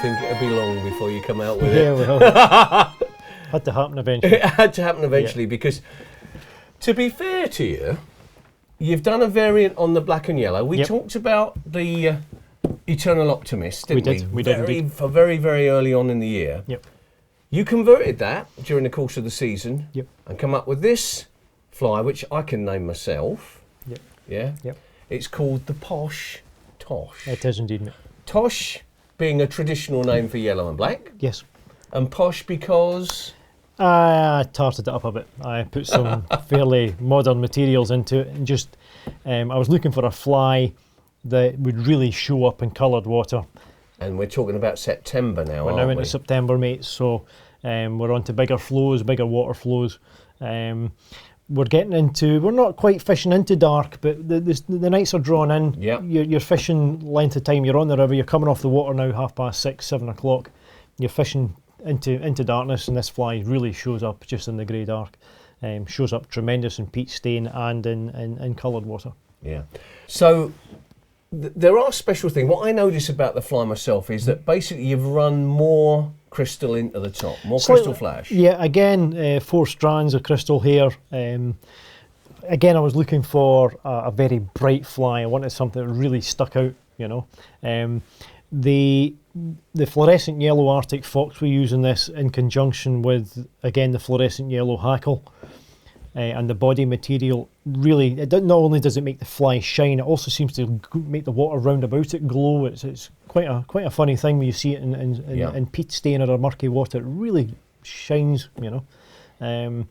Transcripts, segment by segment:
think it'd be long before you come out with Yeah, it. well, had to happen eventually. It had to happen eventually because, to be fair to you, you've done a variant on the black and yellow. We talked about the Eternal Optimist, didn't we? We did indeed. For very, very early on in the year. Yep. You converted that during the course of the season. Yep. And come up with this fly, which I can name myself. Yep. Yeah? Yep. It's called the Posh Tosh. It is indeed, mate. Tosh being a traditional name for yellow and black. Yes. And posh because... I tarted it up a bit. I put some fairly modern materials into it and just, I was looking for a fly that would really show up in coloured water. And we're talking about September now, We're now into September, mate, so we're on to bigger flows, bigger water flows. We're getting into, we're not quite fishing into dark, but the nights are drawn in. Yep. You're fishing length of time, you're on the river, you're coming off the water now, 6:30, 7 o'clock. You're fishing into darkness, and this fly really shows up just in the grey dark. Shows up tremendous in peat stain and in coloured water. Yeah. So there are special things. What I notice about the fly myself is that basically you've run more crystal into the top, more crystal flash. Yeah, again, 4 strands of crystal here. Again, I was looking for a very bright fly. I wanted something that really stuck out, you know. The fluorescent yellow Arctic fox we use in this in conjunction with, again, the fluorescent yellow hackle and the body material, really, not only does it make the fly shine, it also seems to make the water round about it glow. It's quite a funny thing when you see it in peat stain or murky water. It really shines, you know. And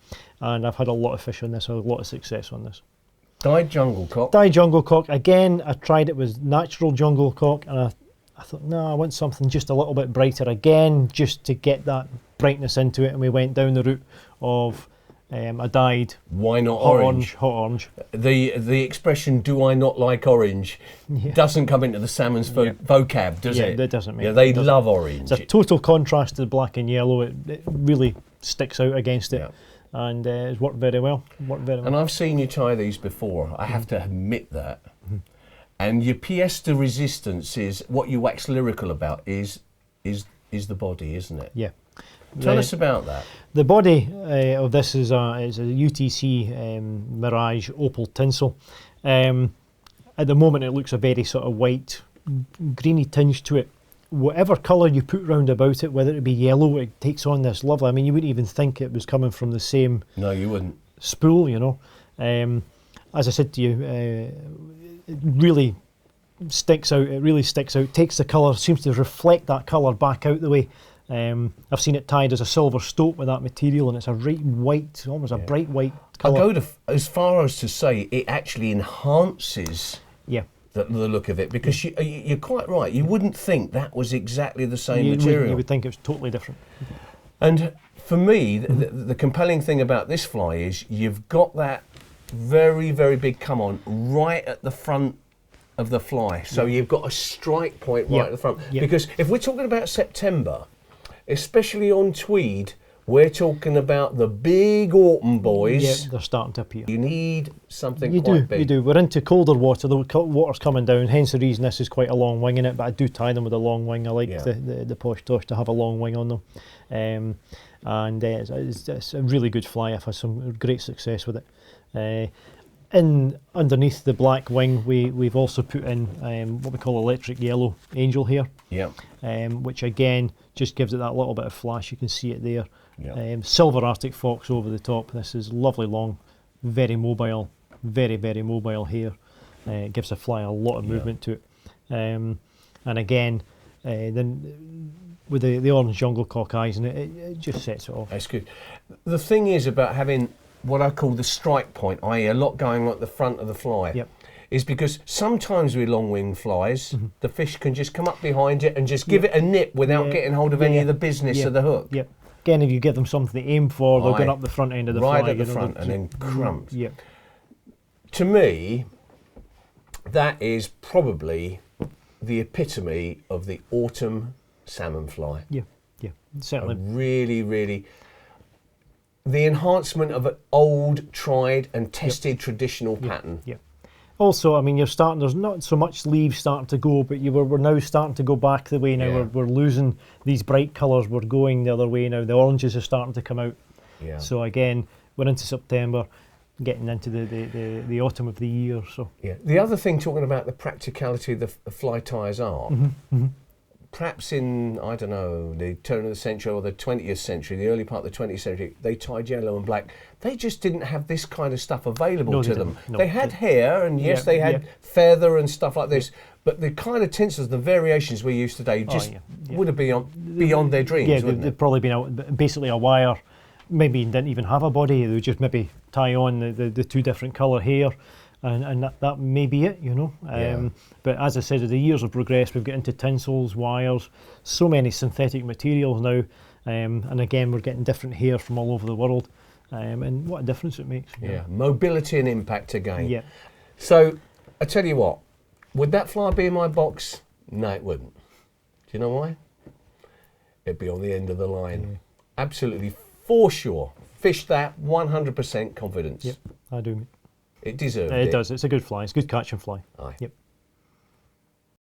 I've had a lot of fish on this, a lot of success on this. Dyed jungle cock. Dyed jungle cock. Again, I tried it with natural jungle cock, and I thought, no, I want something just a little bit brighter again, just to get that brightness into it. And we went down the route of a dyed. Why not orange? Hot orange. The expression "do I not like orange" doesn't come into the salmon's vocab, does it? Yeah, it doesn't. Mate. Yeah, they love orange. It's a total contrast to the black and yellow. It really sticks out against it, and it's worked very well. And I've seen you tie these before. I have to admit that. And your pièce de resistance is what you wax lyrical about is the body, isn't it? Yeah. Tell us about that. The body of this is a UTC Mirage Opal tinsel. At the moment, it looks a very sort of white, greeny tinge to it. Whatever colour you put round about it, whether it be yellow, it takes on this lovely. I mean, you wouldn't even think it was coming from the same. No, you wouldn't. Spool, you know. As I said to you, it really sticks out. It really sticks out. Takes the colour, seems to reflect that colour back out the way. I've seen it tied as a silver stope with that material, and it's a right white, almost a bright white colour. I'll go as far as to say it actually enhances the look of it, because you're quite right. You wouldn't think that was exactly the same material. You would think it was totally different. And for me, the compelling thing about this fly is you've got that very, very big come on right at the front of the fly. So you've got a strike point right at the front. Because if we're talking about September, especially on Tweed, we're talking about the big autumn boys. Yeah, they're starting to appear. You need something quite big. You do. We're into colder water. The water's coming down, hence the reason this is quite a long wing in it, but I do tie them with a long wing. I like the Posh Tosh to have a long wing on them. And it's a really good fly. I've had some great success with it. Underneath the black wing, we've also put in what we call electric yellow angel hair, which again just gives it that little bit of flash. You can see it there. Silver Arctic fox over the top. This is lovely long, very mobile, very, very mobile hair. It gives the fly a lot of movement to it. And again, then with the orange jungle cock eyes, and it just sets it off. That's good. The thing is about having what I call the strike point, i.e. a lot going on at the front of the fly, is because sometimes with long-winged flies, the fish can just come up behind it and just give it a nip without getting hold of any of the business of the hook. Again, if you give them something to aim for, they're going up the front end of the fly. Right at the front and then crumps. To me, that is probably the epitome of the autumn salmon fly. Certainly. Really, really... The enhancement of an old, tried and tested traditional pattern. Also, I mean, there's not so much leaves starting to go, but we're now starting to go back the way now. Yeah. We're losing these bright colours. We're going the other way now. The oranges are starting to come out. Yeah. So again, we're into September, getting into the autumn of the year. So Yeah. The other thing, talking about the practicality of the fly tyers are, perhaps in, I don't know, the turn of the century or the 20th century, the early part of the 20th century, they tied yellow and black. They just didn't have this kind of stuff available to them. No, they had hair, and yes, they had feather and stuff like this, but the kind of tinsels, the variations we use today, just would have been beyond their dreams, wouldn't they'd probably been basically a wire. Maybe didn't even have a body. They would just maybe tie on the two different colour hair, and that may be it, you know. But as I said, as the years have progressed, we've got into tinsels, wires, so many synthetic materials now, and again, we're getting different hair from all over the world, and what a difference it makes. Yeah, mobility and impact again. Yeah. So, I tell you what, would that fly be in my box? No, it wouldn't. Do you know why? It'd be on the end of the line. Yeah. Absolutely, for sure. Fish that, 100% confidence. Yep, I do. It deserved It does. It's a good fly. It's a good catch and fly. Aye. Yep.